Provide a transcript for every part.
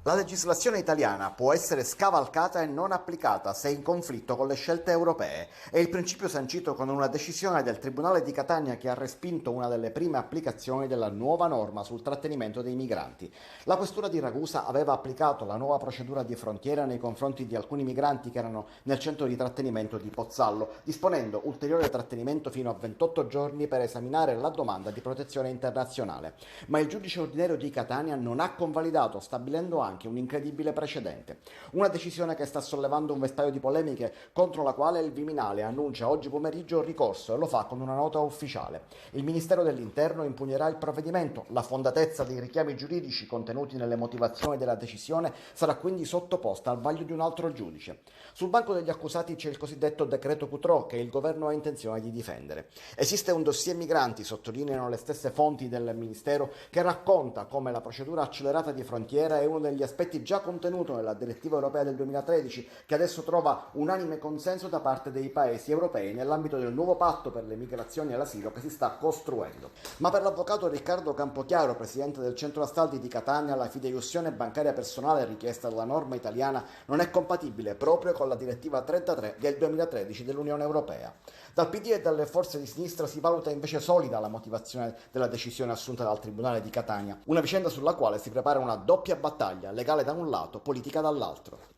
La legislazione italiana può essere scavalcata e non applicata se in conflitto con le scelte europee. È il principio sancito con una decisione del Tribunale di Catania che ha respinto una delle prime applicazioni della nuova norma sul trattenimento dei migranti. La questura di Ragusa aveva applicato la nuova procedura di frontiera nei confronti di alcuni migranti che erano nel centro di trattenimento di Pozzallo, disponendo ulteriore trattenimento fino a 28 giorni per esaminare la domanda di protezione internazionale. Ma il giudice ordinario di Catania non ha convalidato, stabilendo anche un incredibile precedente. Una decisione che sta sollevando un vespaio di polemiche, contro la quale il Viminale annuncia oggi pomeriggio il ricorso e lo fa con una nota ufficiale. Il Ministero dell'Interno impugnerà il provvedimento. La fondatezza dei richiami giuridici contenuti nelle motivazioni della decisione sarà quindi sottoposta al vaglio di un altro giudice. Sul banco degli accusati c'è il cosiddetto decreto Cutro che il governo ha intenzione di difendere. Esiste un dossier migranti, sottolineano le stesse fonti del Ministero, che racconta come la procedura accelerata di frontiera è uno degli aspetti già contenuto nella direttiva europea del 2013, che adesso trova unanime consenso da parte dei paesi europei nell'ambito del nuovo patto per le migrazioni e l'asilo che si sta costruendo. Ma per l'avvocato Riccardo Campochiaro, presidente del centro Astaldi di Catania, la fideiussione bancaria personale richiesta dalla norma italiana non è compatibile proprio con la direttiva 33 del 2013 dell'Unione Europea. Dal PD e dalle forze di sinistra si valuta invece solida la motivazione della decisione assunta dal Tribunale di Catania, una vicenda sulla quale si prepara una doppia battaglia, legale da un lato, politica dall'altro.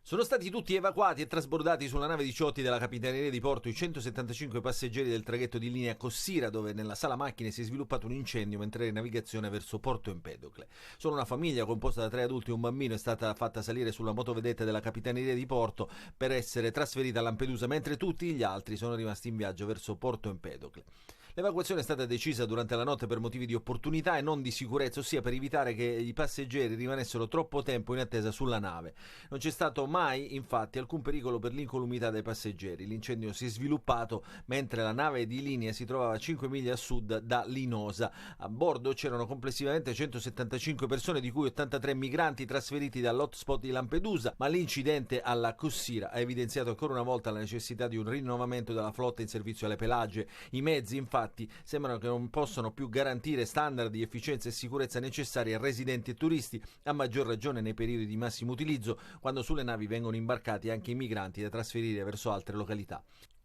Sono stati tutti evacuati e trasbordati sulla nave 18 della Capitaneria di Porto i 175 passeggeri del traghetto di linea Cossira, dove nella sala macchine si è sviluppato un incendio mentre era in navigazione verso Porto Empedocle. Solo una famiglia composta da 3 adulti e un bambino è stata fatta salire sulla motovedetta della Capitaneria di Porto per essere trasferita a Lampedusa, mentre tutti gli altri sono rimasti in viaggio verso Porto Empedocle. L'evacuazione è stata decisa durante la notte per motivi di opportunità e non di sicurezza, ossia per evitare che i passeggeri rimanessero troppo tempo in attesa sulla nave. Non c'è stato mai, infatti, alcun pericolo per l'incolumità dei passeggeri. L'incendio si è sviluppato mentre la nave di linea si trovava a 5 miglia a sud da Linosa. A bordo c'erano complessivamente 175 persone, di cui 83 migranti trasferiti dall'hotspot di Lampedusa, ma l'incidente alla Cossira ha evidenziato ancora una volta la necessità di un rinnovamento della flotta in servizio alle Pelagie. I mezzi, infatti, sembrano che non possano più garantire standard di efficienza e sicurezza necessari a residenti e turisti, a maggior ragione nei periodi di massimo utilizzo, quando sulle navi vengono imbarcati anche i migranti da trasferire verso altre località.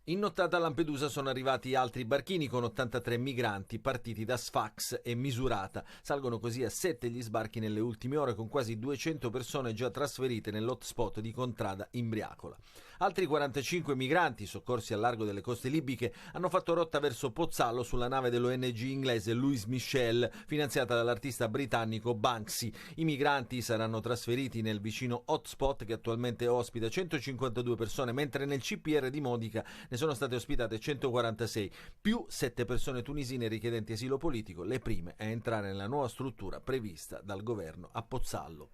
In nottata a Lampedusa sono arrivati altri barchini con 83 migranti partiti da Sfax e Misurata. Salgono così a 7 gli sbarchi nelle ultime ore, con quasi 200 persone già trasferite nell'hotspot di Contrada Imbriacola. Altri 45 migranti, soccorsi al largo delle coste libiche, hanno fatto rotta verso Pozzallo sulla nave dell'ONG inglese Louis Michel, finanziata dall'artista britannico Banksy. I migranti saranno trasferiti nel vicino hotspot, che attualmente ospita 152 persone, mentre nel CPR di Modica ne sono state ospitate 146, più 7 persone tunisine richiedenti asilo politico, le prime a entrare nella nuova struttura prevista dal governo a Pozzallo.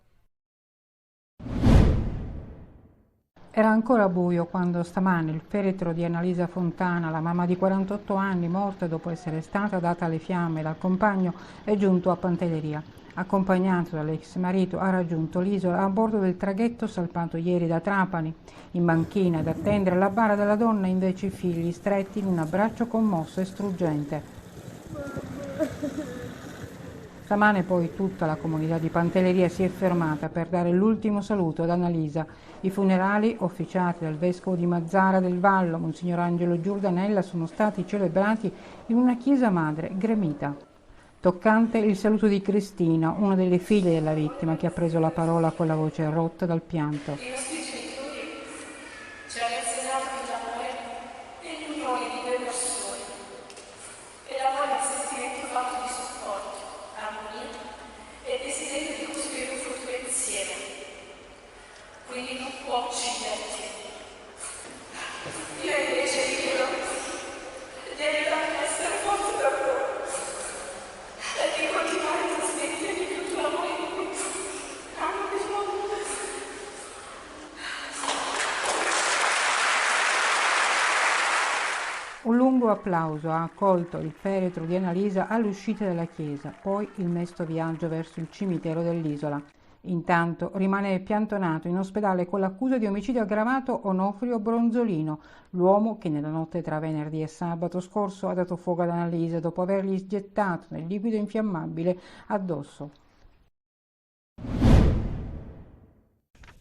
Era ancora buio quando stamane il feretro di Annalisa Fontana, la mamma di 48 anni, morta dopo essere stata data alle fiamme dal compagno, è giunto a Pantelleria. Accompagnato dall'ex marito, ha raggiunto l'isola a bordo del traghetto salpato ieri da Trapani. In banchina ad attendere alla bara della donna invece i figli stretti in un abbraccio commosso e struggente. Stamane poi tutta la comunità di Pantelleria si è fermata per dare l'ultimo saluto ad Annalisa. I funerali, officiati dal vescovo di Mazzara del Vallo, Monsignor Angelo Giordanella, sono stati celebrati in una chiesa madre gremita. Toccante il saluto di Cristina, una delle figlie della vittima, che ha preso la parola con la voce rotta dal pianto. Un lungo applauso ha accolto il feretro di Annalisa all'uscita della chiesa, poi il mesto viaggio verso il cimitero dell'isola. Intanto rimane piantonato in ospedale con l'accusa di omicidio aggravato Onofrio Bronzolino, l'uomo che nella notte tra venerdì e sabato scorso ha dato fuoco ad Annalisa dopo avergli gettato del liquido infiammabile addosso.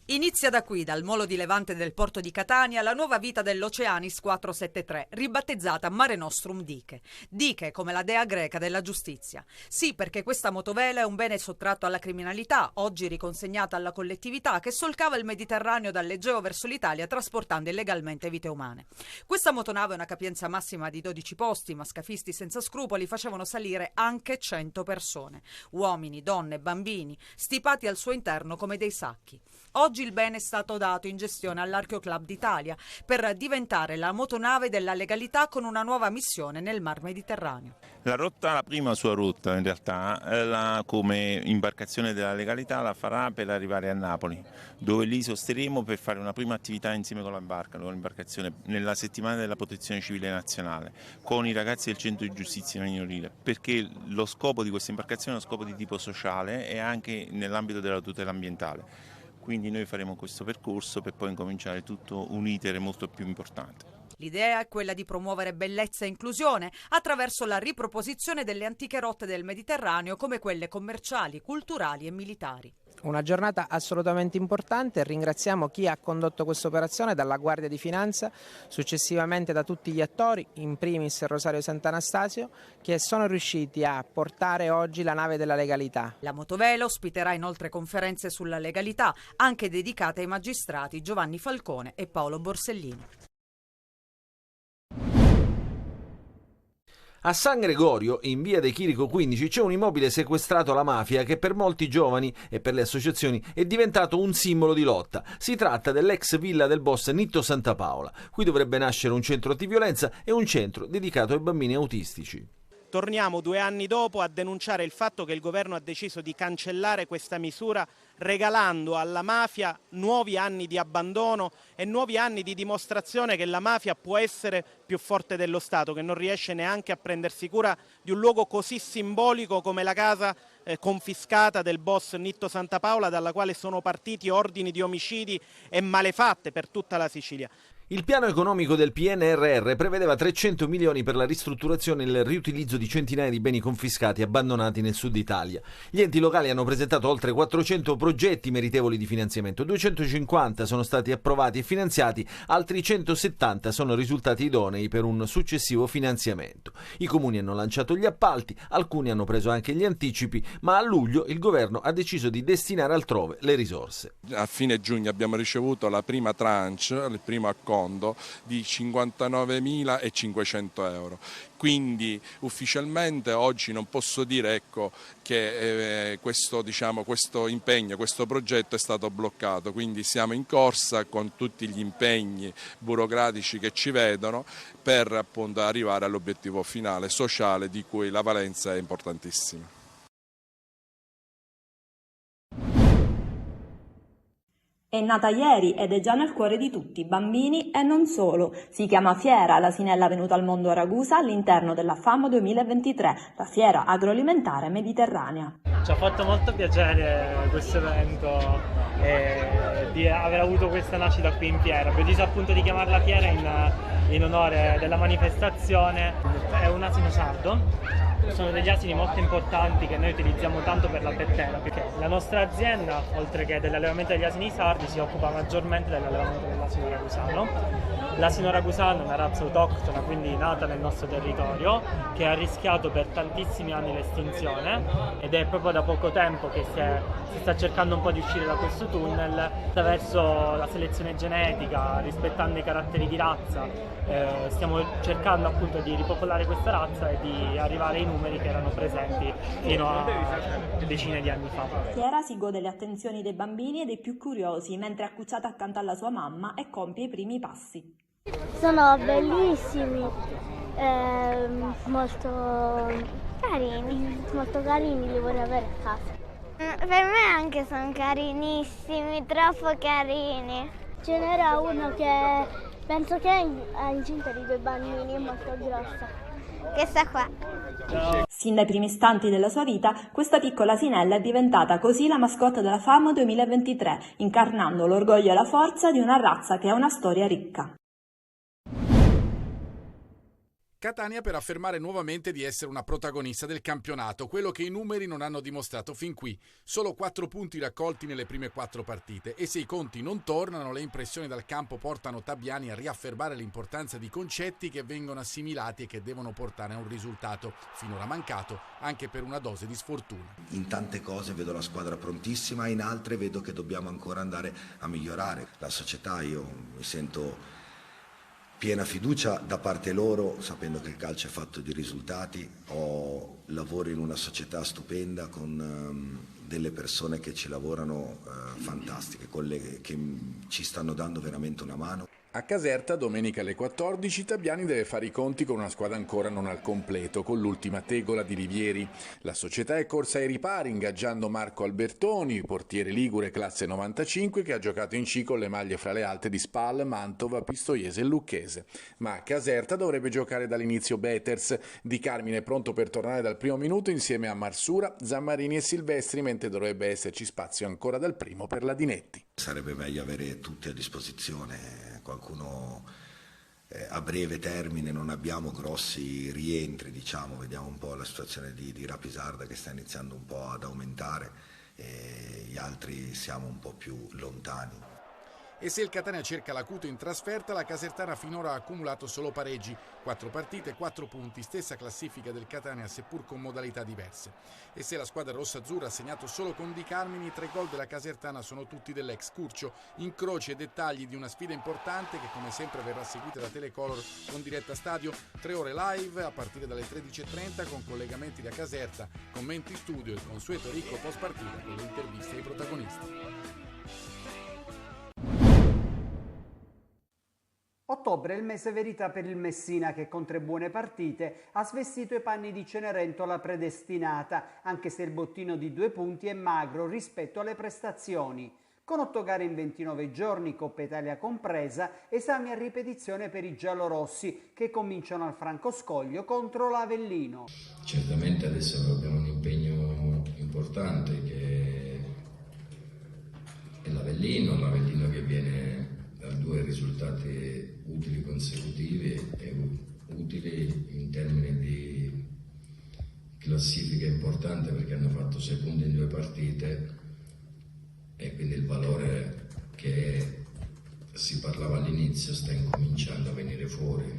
Inizia da qui, dal molo di Levante del porto di Catania, la nuova vita dell'Oceanis 473, ribattezzata Mare Nostrum Dike. Dike come la dea greca della giustizia. Sì, perché questa motovela è un bene sottratto alla criminalità, oggi riconsegnata alla collettività, che solcava il Mediterraneo dall'Egeo verso l'Italia trasportando illegalmente vite umane. Questa motonave ha una capienza massima di 12 posti, ma scafisti senza scrupoli facevano salire anche 100 persone. Uomini, donne, bambini, stipati al suo interno come dei sacchi. Oggi il bene è stato dato in gestione all'Archeo Club d'Italia per diventare la motonave della legalità con una nuova missione nel Mar Mediterraneo. La prima sua rotta in realtà, come imbarcazione della legalità, la farà per arrivare a Napoli, dove lì sosterremo per fare una prima attività insieme con l'imbarcazione, nella settimana della protezione civile nazionale, con i ragazzi del centro di giustizia minorile, perché lo scopo di questa imbarcazione è uno scopo di tipo sociale e anche nell'ambito della tutela ambientale. Quindi noi faremo questo percorso per poi incominciare tutto un iter molto più importante. L'idea è quella di promuovere bellezza e inclusione attraverso la riproposizione delle antiche rotte del Mediterraneo come quelle commerciali, culturali e militari. Una giornata assolutamente importante, ringraziamo chi ha condotto questa operazione, dalla Guardia di Finanza, successivamente da tutti gli attori, in primis Rosario Sant'Anastasio, che sono riusciti a portare oggi la nave della legalità. La motovela ospiterà inoltre conferenze sulla legalità, anche dedicate ai magistrati Giovanni Falcone e Paolo Borsellino. A San Gregorio, in via De Chirico 15, c'è un immobile sequestrato alla mafia che per molti giovani e per le associazioni è diventato un simbolo di lotta. Si tratta dell'ex villa del boss Nitto Santapaola. Qui dovrebbe nascere un centro antiviolenza e un centro dedicato ai bambini autistici. Torniamo 2 anni dopo a denunciare il fatto che il governo ha deciso di cancellare questa misura, regalando alla mafia nuovi anni di abbandono e nuovi anni di dimostrazione che la mafia può essere più forte dello Stato, che non riesce neanche a prendersi cura di un luogo così simbolico come la casa confiscata del boss Nitto Santapaola, dalla quale sono partiti ordini di omicidi e malefatte per tutta la Sicilia. Il piano economico del PNRR prevedeva 300 milioni per la ristrutturazione e il riutilizzo di centinaia di beni confiscati e abbandonati nel sud Italia. Gli enti locali hanno presentato oltre 400 progetti meritevoli di finanziamento, 250 sono stati approvati e finanziati, altri 170 sono risultati idonei per un successivo finanziamento. I comuni hanno lanciato gli appalti, alcuni hanno preso anche gli anticipi, ma a luglio il governo ha deciso di destinare altrove le risorse. A fine giugno abbiamo ricevuto la prima tranche, il primo acconto di 59.500 euro. Quindi ufficialmente oggi non posso dire che questo impegno, questo progetto è stato bloccato, quindi siamo in corsa con tutti gli impegni burocratici che ci vedono per appunto arrivare all'obiettivo finale sociale di cui la valenza è importantissima. È nata ieri ed è già nel cuore di tutti, bambini e non solo. Si chiama Fiera, l'asinella venuta al mondo a Ragusa all'interno della FAM 2023, la fiera agroalimentare mediterranea. Ci ha fatto molto piacere questo evento e di aver avuto questa nascita qui in fiera. Abbiamo deciso appunto di chiamarla fiera in onore della manifestazione. È un asino sardo. Sono degli asini molto importanti che noi utilizziamo tanto per la bettera, perché la nostra azienda, oltre che dell'allevamento degli asini sardi, si occupa maggiormente dell'allevamento dell'asino ragusano. L'asino ragusano è una razza autoctona, quindi nata nel nostro territorio, che ha rischiato per tantissimi anni l'estinzione ed è proprio da poco tempo che si sta cercando un po' di uscire da questo tunnel attraverso la selezione genetica, rispettando i caratteri di razza. Stiamo cercando appunto di ripopolare questa razza e di arrivare ai numeri che erano presenti fino a decine di anni fa. Fiera si gode le attenzioni dei bambini e dei più curiosi, mentre è accucciata accanto alla sua mamma e compie i primi passi. Sono bellissimi, molto carini, li vorrei avere a casa. Per me anche sono carinissimi, troppo carini. Ce n'era uno che penso che è incinta di 2 bambini, è molto grossa. Questa qua. Sin dai primi istanti della sua vita, questa piccola asinella è diventata così la mascotte della FAM 2023, incarnando l'orgoglio e la forza di una razza che ha una storia ricca. Catania per affermare nuovamente di essere una protagonista del campionato, quello che i numeri non hanno dimostrato fin qui. Solo 4 punti raccolti nelle prime 4 partite e se i conti non tornano, le impressioni dal campo portano Tabiani a riaffermare l'importanza di concetti che vengono assimilati e che devono portare a un risultato finora mancato anche per una dose di sfortuna. In tante cose vedo la squadra prontissima, in altre vedo che dobbiamo ancora andare a migliorare. La società, io mi sento piena fiducia da parte loro, sapendo che il calcio è fatto di risultati. Lavoro in una società stupenda con delle persone che ci lavorano fantastiche, quelle che ci stanno dando veramente una mano. A Caserta, domenica alle 14, Tabiani deve fare i conti con una squadra ancora non al completo, con l'ultima tegola di Rivieri. La società è corsa ai ripari, ingaggiando Marco Albertoni, portiere ligure classe 95, che ha giocato in C con le maglie fra le alte di Spal, Mantova, Pistoiese e Lucchese. Ma a Caserta dovrebbe giocare dall'inizio Beters. Di Carmine è pronto per tornare dal primo minuto insieme a Marsura, Zammarini e Silvestri, mentre dovrebbe esserci spazio ancora dal primo per la Dinetti. Sarebbe meglio avere tutti a disposizione, qualcuno a breve termine, non abbiamo grossi rientri, diciamo, vediamo un po' la situazione di Rapisarda che sta iniziando un po' ad aumentare e gli altri siamo un po' più lontani. E se il Catania cerca l'acuto in trasferta, la Casertana finora ha accumulato solo pareggi, 4 partite, 4 punti, stessa classifica del Catania seppur con modalità diverse. E se la squadra rossa-azzurra ha segnato solo con Di Carmine, i 3 gol della Casertana sono tutti dell'ex Curcio, incroci e dettagli di una sfida importante che come sempre verrà seguita da Telecolor con diretta stadio, 3 ore live a partire dalle 13:30 con collegamenti da Caserta, commenti studio e il consueto ricco post partita con le interviste ai protagonisti. Ottobre è il mese verità per il Messina che con 3 buone partite ha svestito i panni di Cenerentola predestinata, anche se il bottino di 2 punti è magro rispetto alle prestazioni. Con 8 gare in 29 giorni, Coppa Italia compresa, esami a ripetizione per i giallorossi che cominciano al Franco Scoglio contro l'Avellino. Certamente adesso abbiamo un impegno importante che è l'Avellino che viene da 2 risultati utili consecutivi e utili in termini di classifica importante perché hanno fatto 6 punti in 2 partite e quindi il valore che si parlava all'inizio sta incominciando a venire fuori,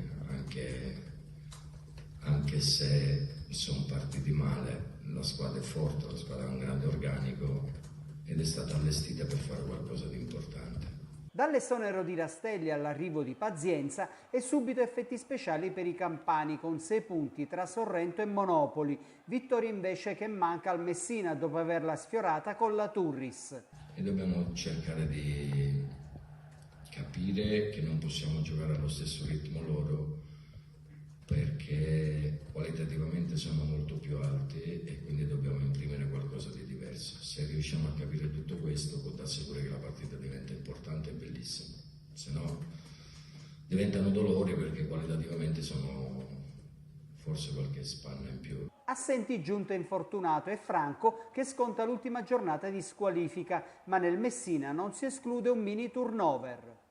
anche se sono partiti male. La squadra è forte, la squadra ha un grande organico ed è stata allestita per fare qualcosa di importante. Dall'esonero di Rastelli all'arrivo di Pazienza e subito effetti speciali per i campani con 6 punti tra Sorrento e Monopoli, vittoria invece che manca al Messina dopo averla sfiorata con la Turris. E dobbiamo cercare di capire che non possiamo giocare allo stesso ritmo loro perché qualitativamente sono molto più alti e quindi dobbiamo imprimere qualcosa di diverso. Se riusciamo a capire tutto questo può darsi pure che la partita diventa importante e bellissima, se no diventano dolori perché qualitativamente sono forse qualche spanna in più. Assenti Giunta infortunato e Franco che sconta l'ultima giornata di squalifica, ma nel Messina non si esclude un mini turnover.